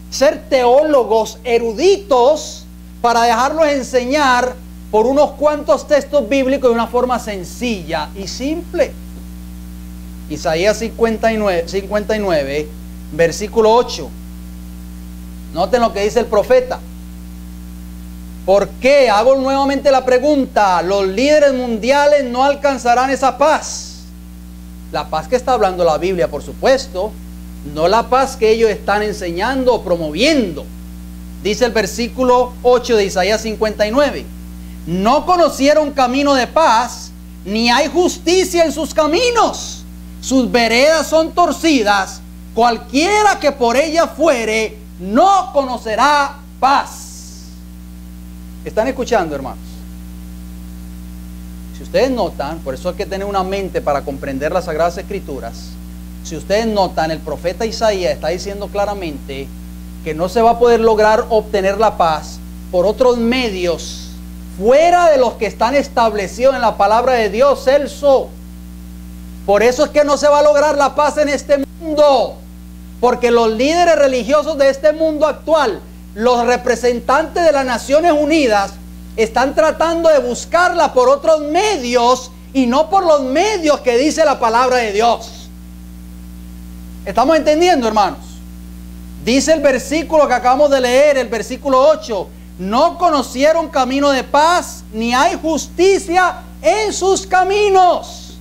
ser teólogos eruditos para dejarlos enseñar por unos cuantos textos bíblicos de una forma sencilla y simple. Isaías 59, versículo 8. Noten lo que dice el profeta. ¿Por qué? Hago nuevamente la pregunta. Los líderes mundiales no alcanzarán esa paz. La paz que está hablando la Biblia, por supuesto, no la paz que ellos están enseñando o promoviendo. Dice el versículo 8 de Isaías 59. No conocieron camino de paz, ni hay justicia en sus caminos. Sus veredas son torcidas. Cualquiera que por ella fuere, no conocerá paz. ¿Están escuchando, hermanos? Si ustedes notan, por eso hay que tener una mente para comprender las Sagradas Escrituras. Si ustedes notan, el profeta Isaías está diciendo claramente que no se va a poder lograr obtener la paz por otros medios fuera de los que están establecidos en la palabra de Dios, Celso. Por eso es que no se va a lograr la paz en este mundo, porque los líderes religiosos de este mundo actual, los representantes de las Naciones Unidas, están tratando de buscarla por otros medios y no por los medios que dice la palabra de Dios. ¿Estamos entendiendo, hermanos? Dice el versículo que acabamos de leer, el versículo 8, no conocieron camino de paz, ni hay justicia en sus caminos.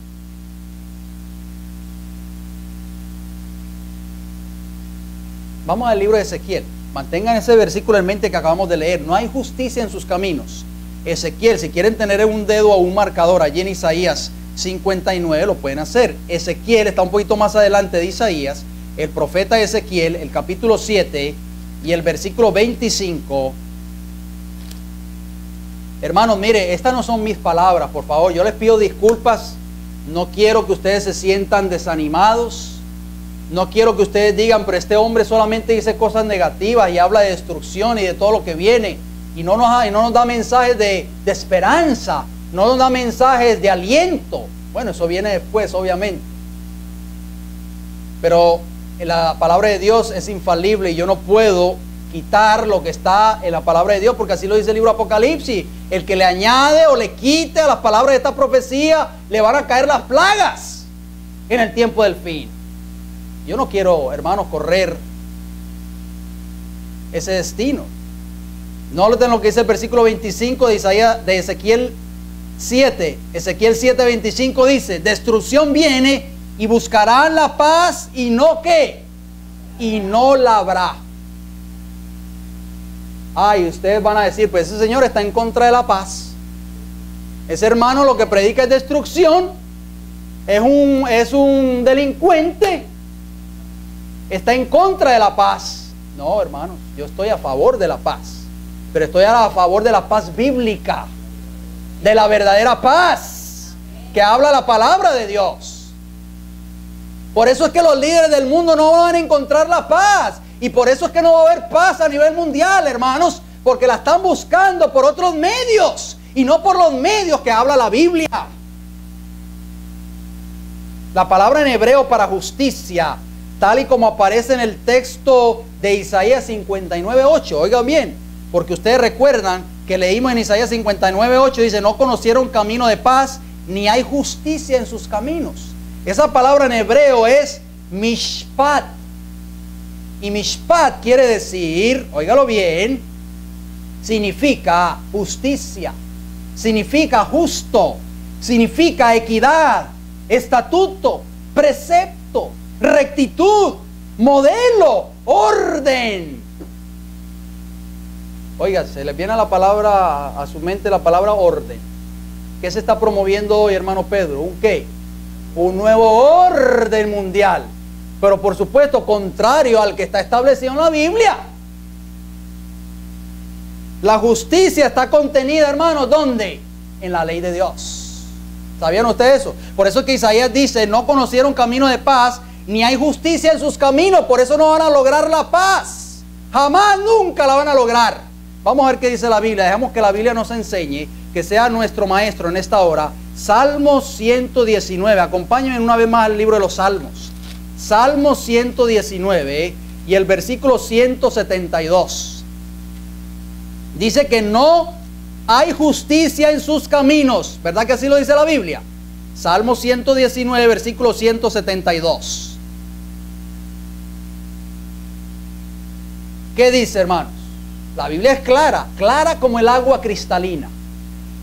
Vamos al libro de Ezequiel. Mantengan ese versículo en mente que acabamos de leer. No hay justicia en sus caminos. Ezequiel, si quieren tener un dedo o un marcador allí en Isaías 59, lo pueden hacer. Ezequiel está un poquito más adelante de Isaías. El profeta Ezequiel, el capítulo 7 y el versículo 25. Hermanos, mire, estas no son mis palabras, por favor. Yo les pido disculpas. No quiero que ustedes se sientan desanimados. No quiero que ustedes digan, pero este hombre solamente dice cosas negativas y habla de destrucción y de todo lo que viene. Y no nos da mensajes de esperanza, no nos da mensajes de aliento. Bueno, eso viene después, obviamente. Pero la palabra de Dios es infalible y yo no puedo quitar lo que está en la palabra de Dios, porque así lo dice el libro Apocalipsis. El que le añade o le quite a las palabras de esta profecía, le van a caer las plagas en el tiempo del fin. Yo no quiero, hermanos, correr ese destino. Noten lo que dice el versículo 25 de Ezequiel 7. Ezequiel 7:25 dice: destrucción viene y buscarán la paz y no ¿qué? Y no la habrá. Ay, ustedes van a decir, pues ese señor está en contra de la paz. Ese hermano lo que predica es destrucción. Es un delincuente. Está en contra de la paz. No, hermanos, yo estoy a favor de la paz, pero estoy a favor de la paz bíblica, de la verdadera paz que habla la palabra de Dios. Por eso es que los líderes del mundo no van a encontrar la paz, y por eso es que no va a haber paz a nivel mundial, hermanos, porque la están buscando por otros medios y no por los medios que habla la Biblia. La palabra en hebreo para justicia, tal y como aparece en el texto de Isaías 59:8. Oigan bien, porque ustedes recuerdan que leímos en Isaías 59:8, dice: no conocieron camino de paz, ni hay justicia en sus caminos. Esa palabra en hebreo es mishpat. Y mishpat quiere decir, óigalo bien, significa justicia, significa justo, significa equidad, estatuto, precepto, rectitud, modelo, orden. Oiga, se les viene a su mente la palabra orden. ¿Qué se está promoviendo hoy, hermano Pedro? ¿Un qué? Un nuevo orden mundial. Pero por supuesto, contrario al que está establecido en la Biblia. La justicia está contenida, hermanos, ¿dónde? En la ley de Dios. ¿Sabían ustedes eso? Por eso es que Isaías dice, no conocieron camino de paz, ni hay justicia en sus caminos, por eso no van a lograr la paz. Jamás, nunca la van a lograr. Vamos a ver qué dice la Biblia. Dejamos que la Biblia nos enseñe, que sea nuestro maestro en esta hora. Salmo 119. Acompáñenme una vez más al libro de los Salmos. Salmo 119 y el versículo 172. Dice que no hay justicia en sus caminos. ¿Verdad que así lo dice la Biblia? Salmo 119, versículo 172. ¿Qué dice, hermanos? La Biblia es clara, clara como el agua cristalina.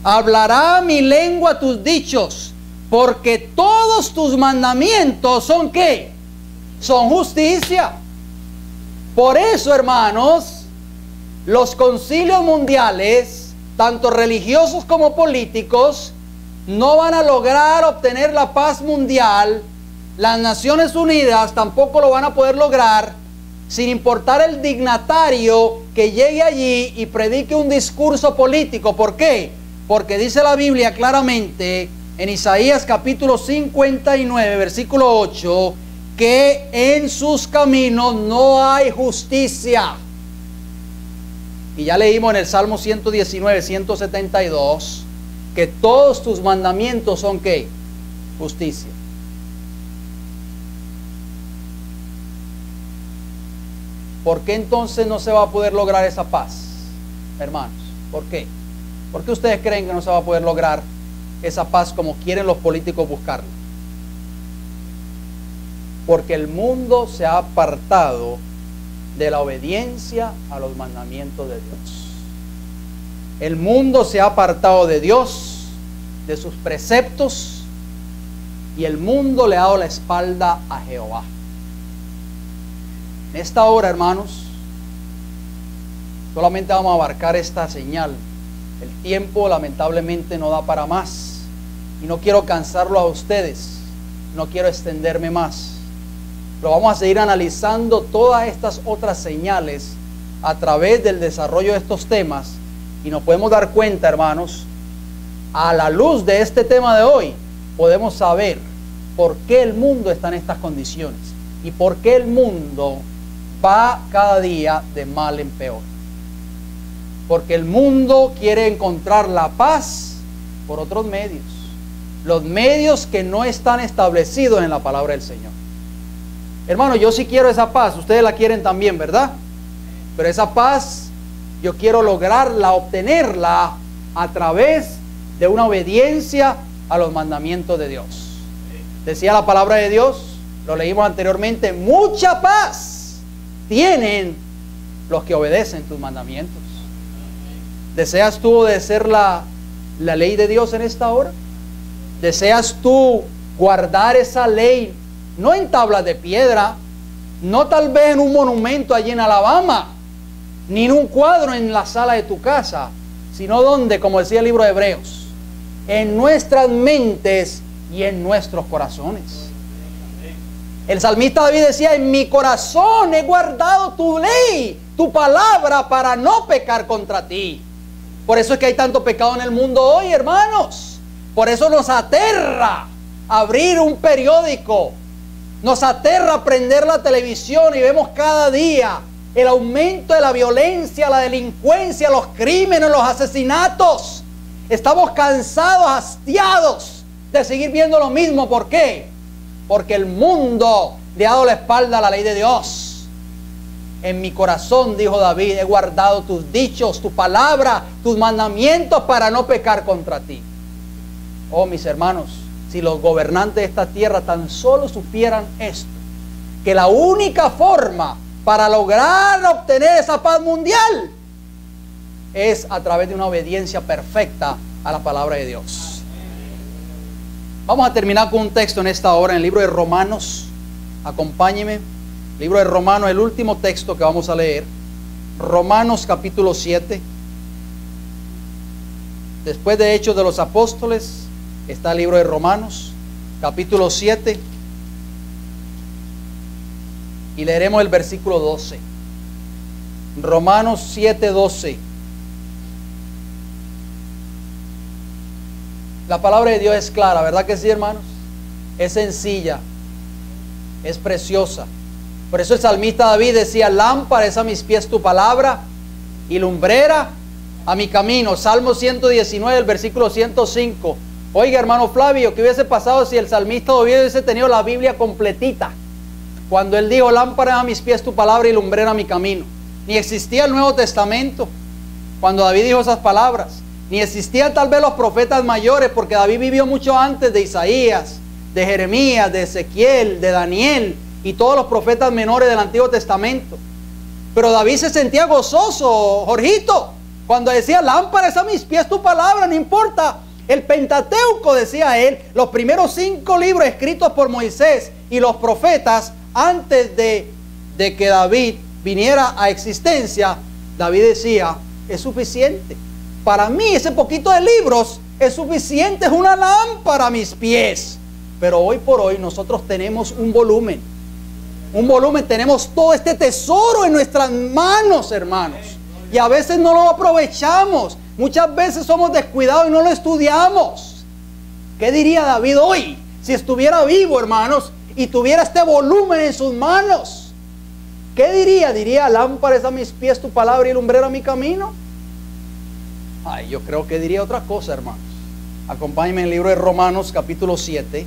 Hablará mi lengua tus dichos, porque todos tus mandamientos son ¿qué? Son justicia. Por eso, hermanos, los concilios mundiales, tanto religiosos como políticos, no van a lograr obtener la paz mundial. Las Naciones Unidas tampoco lo van a poder lograr, sin importar el dignatario que llegue allí y predique un discurso político. ¿Por qué? Porque dice la Biblia claramente en Isaías capítulo 59, versículo 8, que en sus caminos no hay justicia. Y ya leímos en el Salmo 119, 172, que todos tus mandamientos son ¿qué? Justicia. ¿Por qué entonces no se va a poder lograr esa paz, hermanos? ¿Por qué? ¿Por qué ustedes creen que no se va a poder lograr esa paz como quieren los políticos buscarla? Porque el mundo se ha apartado de la obediencia a los mandamientos de Dios. El mundo se ha apartado de Dios, de sus preceptos, y el mundo le ha dado la espalda a Jehová. En esta hora, hermanos, solamente vamos a abarcar esta señal. El tiempo lamentablemente no da para más, y no quiero cansarlo a ustedes, no quiero extenderme más. Pero vamos a seguir analizando todas estas otras señales a través del desarrollo de estos temas, y nos podemos dar cuenta, hermanos, a la luz de este tema de hoy, podemos saber por qué el mundo está en estas condiciones y por qué el mundo va cada día de mal en peor. Porque el mundo quiere encontrar la paz por otros medios, los medios que no están establecidos en la palabra del Señor. Hermano, yo sí quiero esa paz, ustedes la quieren también, ¿verdad? Pero esa paz yo quiero lograrla, obtenerla a través de una obediencia a los mandamientos de Dios. Decía la palabra de Dios, lo leímos anteriormente, mucha paz tienen los que obedecen tus mandamientos. ¿Deseas tú obedecer la ley de Dios en esta hora? ¿Deseas tú guardar esa ley, no en tablas de piedra, no tal vez en un monumento allí en Alabama, ni en un cuadro en la sala de tu casa, sino donde, como decía el libro de Hebreos, en nuestras mentes y en nuestros corazones? El salmista David decía, en mi corazón he guardado tu ley, tu palabra, para no pecar contra ti. Por eso es que hay tanto pecado en el mundo hoy, hermanos. Por eso nos aterra abrir un periódico, nos aterra prender la televisión y vemos cada día el aumento de la violencia, la delincuencia, los crímenes, los asesinatos. Estamos cansados, hastiados de seguir viendo lo mismo. ¿Por qué? Porque el mundo le ha dado la espalda a la ley de Dios. En mi corazón, dijo David, he guardado tus dichos, tu palabra, tus mandamientos para no pecar contra ti. Oh, mis hermanos, si los gobernantes de esta tierra tan solo supieran esto, que la única forma para lograr obtener esa paz mundial es a través de una obediencia perfecta a la palabra de Dios. Vamos a terminar con un texto en esta hora en el libro de Romanos. Acompáñeme. Libro de Romanos, el último texto que vamos a leer. Romanos capítulo 7. Después de Hechos de los Apóstoles está el libro de Romanos, capítulo 7. Y leeremos el versículo 12. Romanos 7, 12. La palabra de Dios es clara, ¿verdad que sí, hermanos? Es sencilla, es preciosa. Por eso el salmista David decía: lámpara es a mis pies tu palabra y lumbrera a mi camino. Salmo 119, el versículo 105. Oiga, hermano Flavio, ¿qué hubiese pasado si el salmista David hubiese tenido la Biblia completita? Cuando él dijo: lámpara a mis pies tu palabra y lumbrera a mi camino. Ni existía el Nuevo Testamento cuando David dijo esas palabras. Ni existían tal vez los profetas mayores, porque David vivió mucho antes de Isaías, de Jeremías, de Ezequiel, de Daniel y todos los profetas menores del Antiguo Testamento. Pero David se sentía gozoso, Jorgito, cuando decía: lámpara es a mis pies tu palabra. No importa el Pentateuco, decía él, los primeros 5 libros escritos por Moisés y los profetas antes de que David viniera a existencia. David decía: es suficiente. Para mí ese poquito de libros es suficiente, es una lámpara a mis pies. Pero hoy por hoy nosotros tenemos un volumen, tenemos todo este tesoro en nuestras manos, hermanos. Y a veces no lo aprovechamos, muchas veces somos descuidados y no lo estudiamos. ¿Qué diría David hoy si estuviera vivo, hermanos, y tuviera este volumen en sus manos? ¿Qué diría? Diría: lámpara es a mis pies tu palabra y lumbrera a mi camino. Ay, yo creo que diría otra cosa, hermanos. Acompáñenme en el libro de Romanos capítulo 7.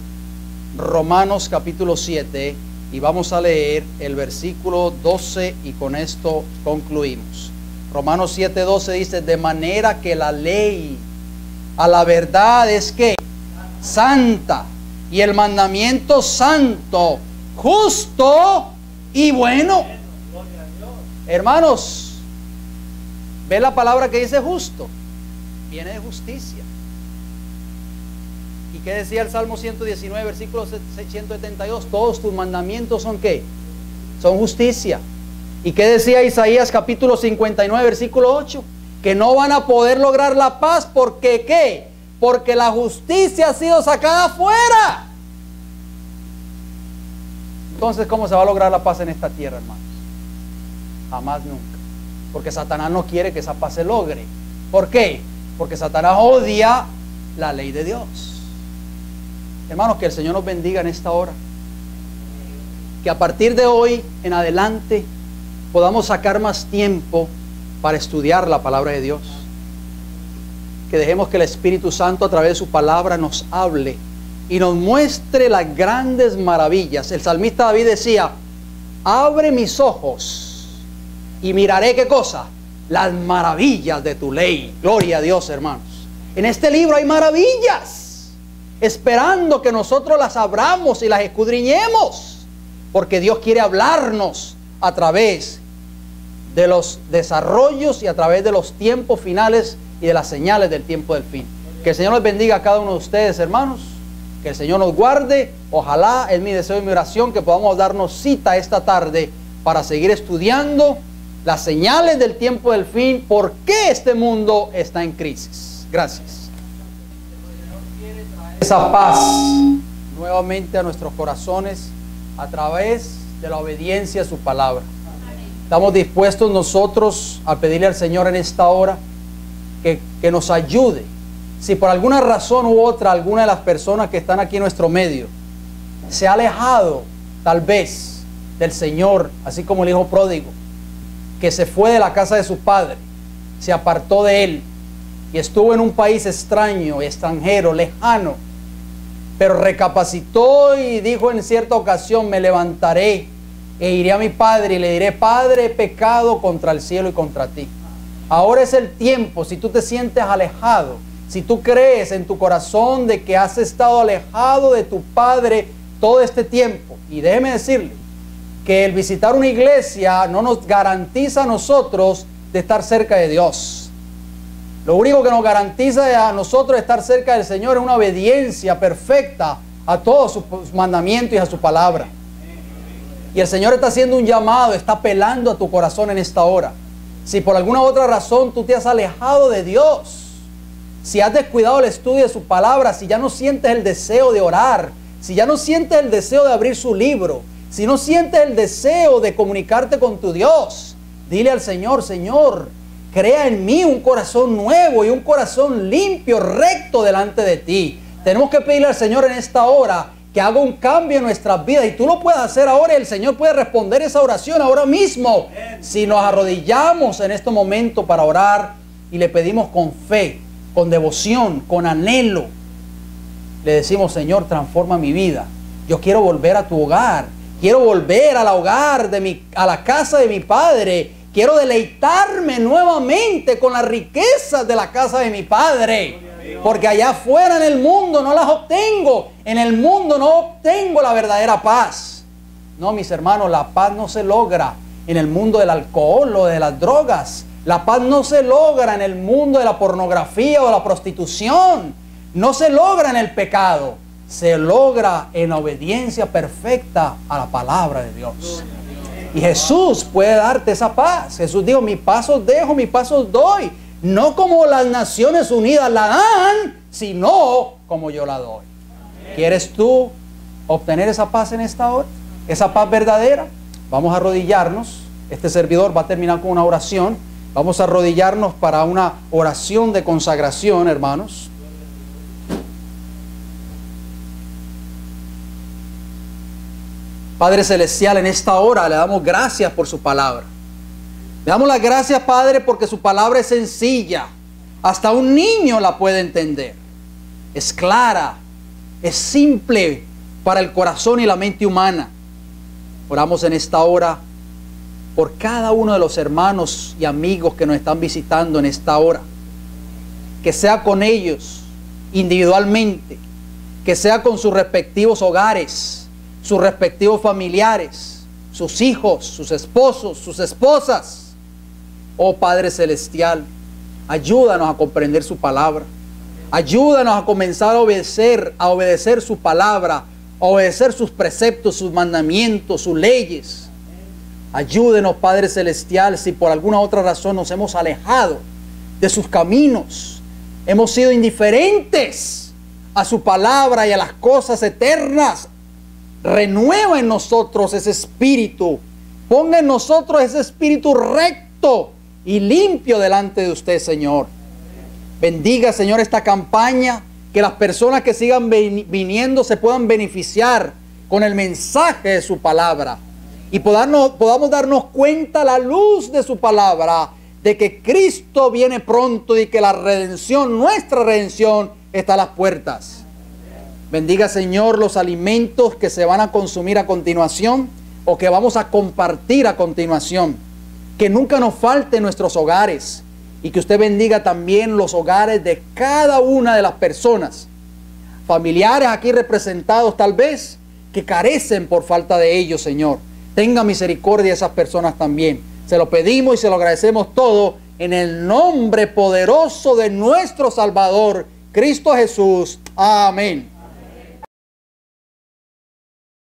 Romanos capítulo 7. Y vamos a leer el versículo 12 y con esto concluimos. Romanos 7, 12 dice: de manera que la ley a la verdad es que santa, y el mandamiento santo, justo y bueno. Hermanos, ¿ve la palabra que dice justo? Viene de justicia. ¿Y qué decía el Salmo 119, versículo 172? Todos tus mandamientos son ¿qué? Son justicia. ¿Y qué decía Isaías capítulo 59, versículo 8? Que no van a poder lograr la paz porque ¿qué? Porque la justicia ha sido sacada afuera. Entonces, ¿cómo se va a lograr la paz en esta tierra, hermanos? Jamás, nunca. Porque Satanás no quiere que esa paz se logre. ¿Por qué? Porque Satanás odia la ley de Dios. Hermanos, que el Señor nos bendiga en esta hora. Que a partir de hoy en adelante podamos sacar más tiempo para estudiar la palabra de Dios. Que dejemos que el Espíritu Santo a través de su palabra nos hable y nos muestre las grandes maravillas. El salmista David decía: abre mis ojos y miraré ¿qué cosa? Las maravillas de tu ley. Gloria a Dios, hermanos. En este libro hay maravillas, esperando que nosotros las abramos y las escudriñemos, porque Dios quiere hablarnos a través de los desarrollos y a través de los tiempos finales y de las señales del tiempo del fin. Que el Señor les bendiga a cada uno de ustedes, hermanos. Que el Señor nos guarde. Ojalá, es mi deseo y mi oración, que podamos darnos cita esta tarde para seguir estudiando las señales del tiempo del fin. ¿Por qué este mundo está en crisis? Gracias. Esa paz nuevamente a nuestros corazones a través de la obediencia a su palabra. Estamos dispuestos nosotros a pedirle al Señor en esta hora que nos ayude. Si por alguna razón u otra alguna de las personas que están aquí en nuestro medio se ha alejado tal vez del Señor, así como el hijo pródigo, que se fue de la casa de su padre, se apartó de él y estuvo en un país extraño, extranjero, lejano, pero recapacitó y dijo en cierta ocasión: me levantaré e iré a mi padre y le diré: Padre, he pecado contra el cielo y contra ti. Ahora es el tiempo. Si tú te sientes alejado, si tú crees en tu corazón de que has estado alejado de tu Padre todo este tiempo, y déjeme decirle que el visitar una iglesia no nos garantiza a nosotros de estar cerca de Dios. Lo único que nos garantiza a nosotros estar cerca del Señor es una obediencia perfecta a todos sus mandamientos y a su palabra. Y el Señor está haciendo un llamado, está apelando a tu corazón en esta hora. Si por alguna otra razón tú te has alejado de Dios, si has descuidado el estudio de su palabra, si ya no sientes el deseo de orar, si ya no sientes el deseo de abrir su libro, si no sientes el deseo de comunicarte con tu Dios, dile al Señor: Señor, crea en mí un corazón nuevo y un corazón limpio, recto delante de ti. Tenemos que pedirle al Señor en esta hora que haga un cambio en nuestras vidas, y tú lo puedes hacer ahora, y el Señor puede responder esa oración ahora mismo. Si nos arrodillamos en este momento para orar y le pedimos con fe, con devoción, con anhelo, le decimos: Señor, transforma mi vida. Yo quiero volver a tu hogar, quiero volver al hogar a la casa de mi Padre. Quiero deleitarme nuevamente con las riquezas de la casa de mi Padre. Porque allá afuera en el mundo no las obtengo. En el mundo no obtengo la verdadera paz. No, mis hermanos, la paz no se logra en el mundo del alcohol o de las drogas. La paz no se logra en el mundo de la pornografía o la prostitución. No se logra en el pecado. Se logra en la obediencia perfecta a la palabra de Dios. Y Jesús puede darte esa paz. Jesús dijo: mi paz os dejo, mi paz os doy. No como las Naciones Unidas la dan, sino como yo la doy. ¿Quieres tú obtener esa paz en esta hora? Esa paz verdadera. Vamos a arrodillarnos. Este servidor va a terminar con una oración. Vamos a arrodillarnos para una oración de consagración, hermanos. Padre Celestial, en esta hora le damos gracias por su palabra. Le damos las gracias, Padre, porque su palabra es sencilla. Hasta un niño la puede entender. Es clara, es simple para el corazón y la mente humana. Oramos en esta hora por cada uno de los hermanos y amigos que nos están visitando en esta hora. Que sea con ellos individualmente, que sea con sus respectivos hogares, sus respectivos familiares, sus hijos, sus esposos, sus esposas. Oh Padre Celestial, ayúdanos a comprender su palabra. Ayúdanos a comenzar a obedecer su palabra, a obedecer sus preceptos, sus mandamientos, sus leyes. Ayúdenos, Padre Celestial, si por alguna otra razón nos hemos alejado de sus caminos, hemos sido indiferentes a su palabra y a las cosas eternas. Renueva en nosotros ese espíritu. Ponga en nosotros ese espíritu recto y limpio delante de usted, Señor. Bendiga, Señor, esta campaña. Que las personas que sigan viniendo se puedan beneficiar con el mensaje de su palabra. Y podamos darnos cuenta a la luz de su palabra de que Cristo viene pronto y que la redención, nuestra redención, está a las puertas. Bendiga, Señor, los alimentos que se van a consumir a continuación o que vamos a compartir a continuación. Que nunca nos falte en nuestros hogares, y que usted bendiga también los hogares de cada una de las personas, familiares aquí representados tal vez, que carecen por falta de ellos, Señor. Tenga misericordia de esas personas también. Se lo pedimos y se lo agradecemos todo en el nombre poderoso de nuestro Salvador, Cristo Jesús. Amén.